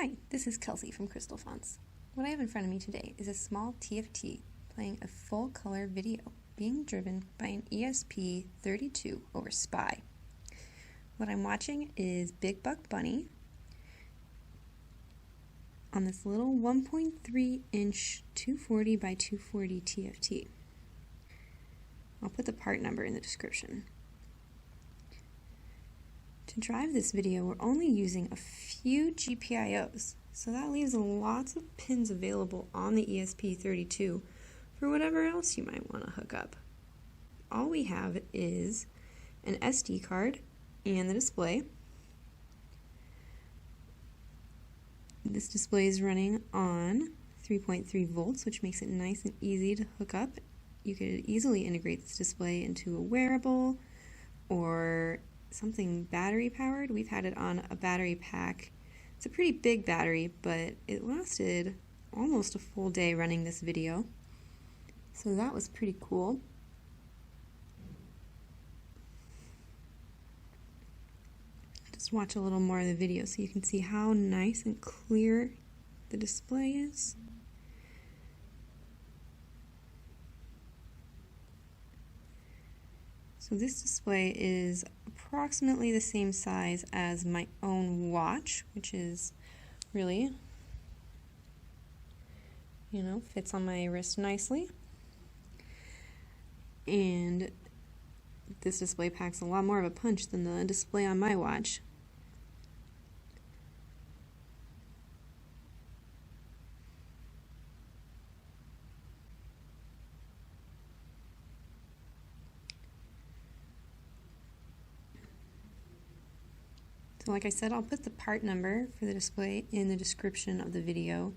Hi, this is Kelsey from Crystal Fonts. What I have in front of me today is a small TFT playing a full color video being driven by an ESP32 over SPI. What I'm watching is Big Buck Bunny on this little 1.3 inch 240 by 240 TFT. I'll put the part number in the description. To drive this video, we're only using a few GPIOs, so that leaves lots of pins available on the ESP32 for whatever else you might want to hook up. All we have is an SD card and the display. This display is running on 3.3 volts, which makes it nice and easy to hook up. You could easily integrate this display into a wearable or something battery powered. We've had it on a battery pack. It's a pretty big battery, but it lasted almost a full day running this video. So that was pretty cool. Just watch a little more of the video so you can see how nice and clear the display is. So this display is approximately the same size as my own watch, which is really, fits on my wrist nicely. And this display packs a lot more of a punch than the display on my watch. So like I said, I'll put the part number for the display in the description of the video.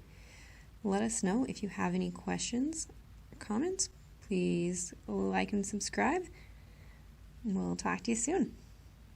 Let us know if you have any questions or comments. Please like and subscribe. We'll talk to you soon.